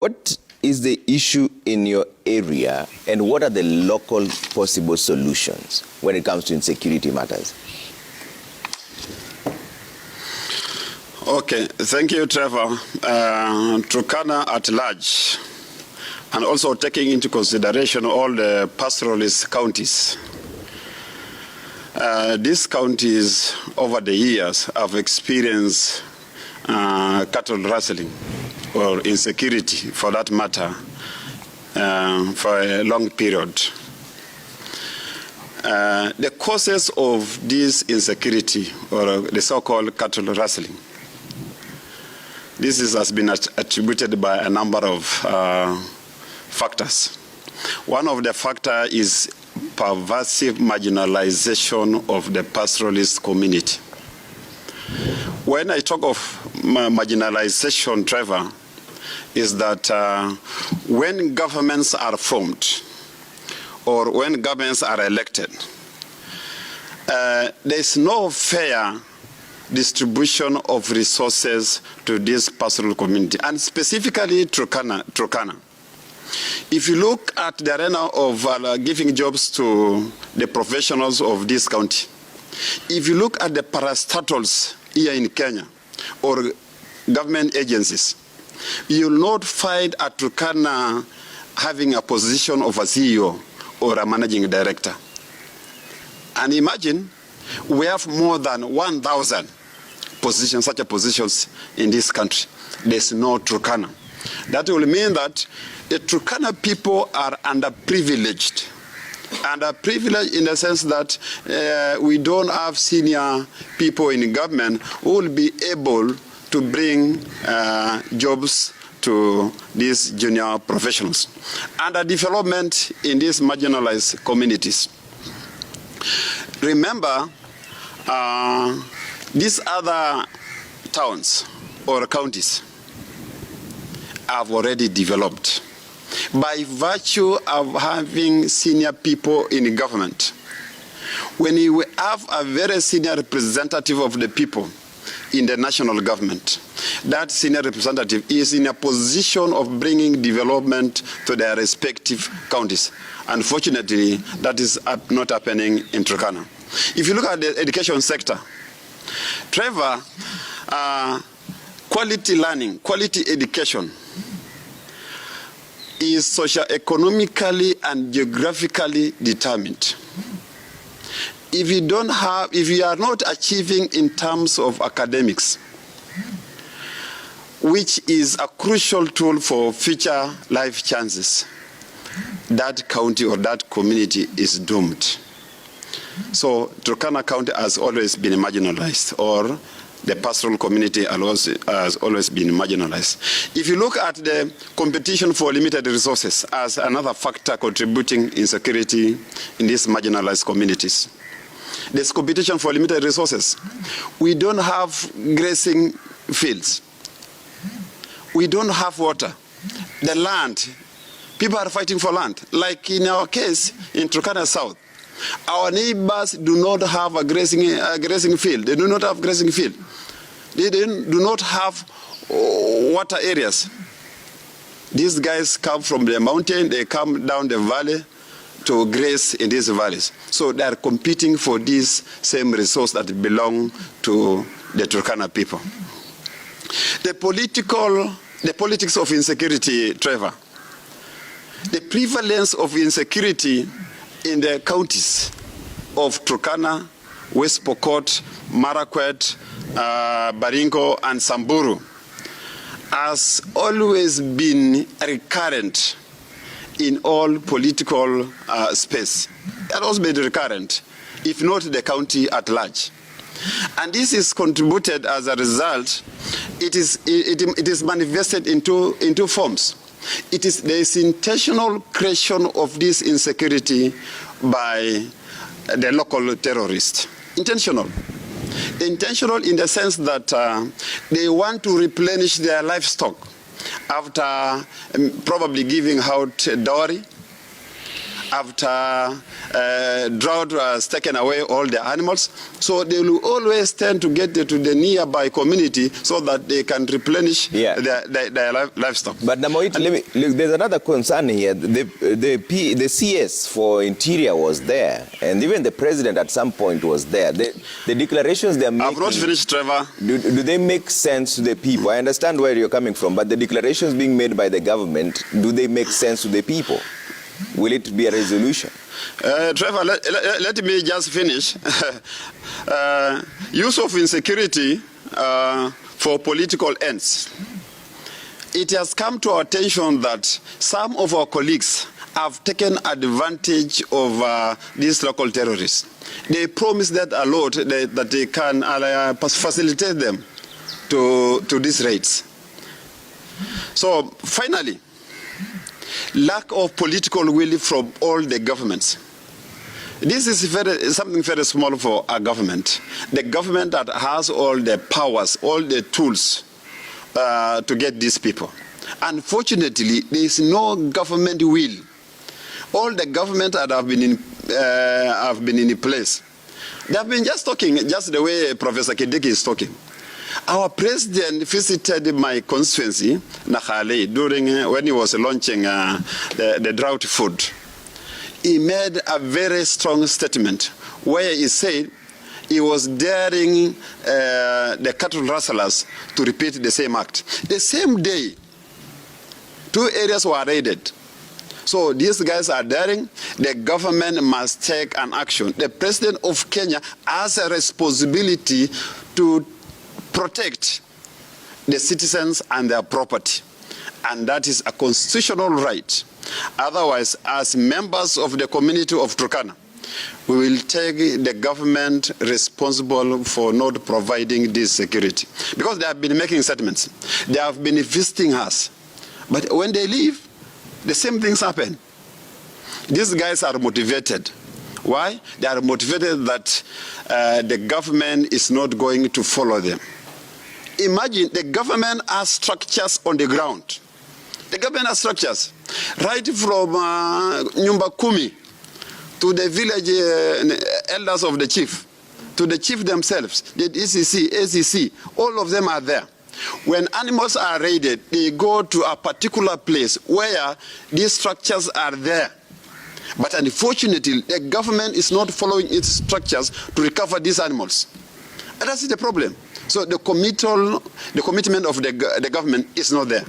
What is the issue in your area, and what are the local possible solutions when it comes to insecurity matters? Okay, thank you, Trevor. Turkana at large, and also taking into consideration all the pastoralist counties. These counties, over the years, have experienced cattle rustling, or insecurity, for that matter, for a long period. The causes of this insecurity, or the so-called cattle rustling, this has been attributed by a number of factors. One of the factors is pervasive marginalization of the pastoralist community. When I talk of marginalization, Trevor, is that when governments are formed or when governments are elected, there is no fair distribution of resources to this pastoral community, and specifically Turkana. If you look at the arena of giving jobs to the professionals of this county, if you look at the parastatals here in Kenya or government agencies, you will not find a Turkana having a position of a CEO or a managing director. And imagine, we have more than 1,000 positions, such positions in this country. There's no Turkana. That will mean that the Turkana people are underprivileged. Underprivileged in the sense that we don't have senior people in government who will be able to bring jobs to these junior professionals. Underdevelopment in these marginalized communities. Remember, these other towns or counties have already developed by virtue of having senior people in government. When you have a very senior representative of the people in the national government, that senior representative is in a position of bringing development to their respective counties. Unfortunately, that is not happening in Turkana. If you look at the education sector, Trevor, quality learning, quality education is socio-economically and geographically determined. If you are not achieving in terms of academics, which is a crucial tool for future life chances, that county or that community is doomed. So Turkana County has always been marginalized, or the pastoral community has always been marginalized. If you look at the competition for limited resources as another factor contributing insecurity in these marginalized communities, there's competition for limited resources. We don't have grazing fields. We don't have water. The land, people are fighting for land. Like in our case, in Turkana South, our neighbors do not have a grazing field. They do not have grazing field. They do not have water areas. These guys come from the mountain, they come down the valley to graze in these valleys. So they are competing for this same resource that belong to the Turkana people. The politics of insecurity, Trevor. The prevalence of insecurity in the counties of Turkana, West Pokot, Marakwet, Baringo, and Samburu has always been recurrent in all political space. It has always been recurrent, if not the county at large. And this is contributed as a result. It is manifested in two forms. There is intentional creation of this insecurity by the local terrorists. Intentional. Intentional in the sense that they want to replenish their livestock after probably giving out dowry, after drought has taken away all the animals. So they will always tend to get to the nearby community so that they can replenish their livestock. But Namoit, there's another concern here. The CS for Interior was there, and even the president at some point was there. The declarations they're making... I've not finished, Trevor. Do they make sense to the people? I understand where you're coming from, but the declarations being made by the government, do they make sense to the people? Will it be a resolution? Trevor, let me just finish. Use of insecurity for political ends. It has come to our attention that some of our colleagues have taken advantage of these local terrorists. They promise that a lot, that they can facilitate them to these raids. So finally, lack of political will from all the governments. This is something very small for a government. The government that has all the powers, all the tools to get these people. Unfortunately, there is no government will. All the government that have been in place, they have been just talking, just the way Professor Kidiki is talking. Our president visited my constituency, Nakhale, during when he was launching the drought food. He made a very strong statement where he said he was daring the cattle rustlers to repeat the same act. The same day, 2 areas were raided. So these guys are daring. The government must take an action. The president of Kenya has a responsibility to protect the citizens and their property. And that is a constitutional right. Otherwise, as members of the community of Turkana, we will take the government responsible for not providing this security. Because they have been making settlements. They have been visiting us. But when they leave, the same things happen. These guys are motivated. Why? They are motivated that the government is not going to follow them. Imagine the government has structures on the ground. The government has structures. Right from Nyumba Kumi to the village elders of the chief, to the chief themselves, the ECC, ACC, all of them are there. When animals are raided, they go to a particular place where these structures are there. But unfortunately, the government is not following its structures to recover these animals. And that's the problem. So the commitment of the government is not there.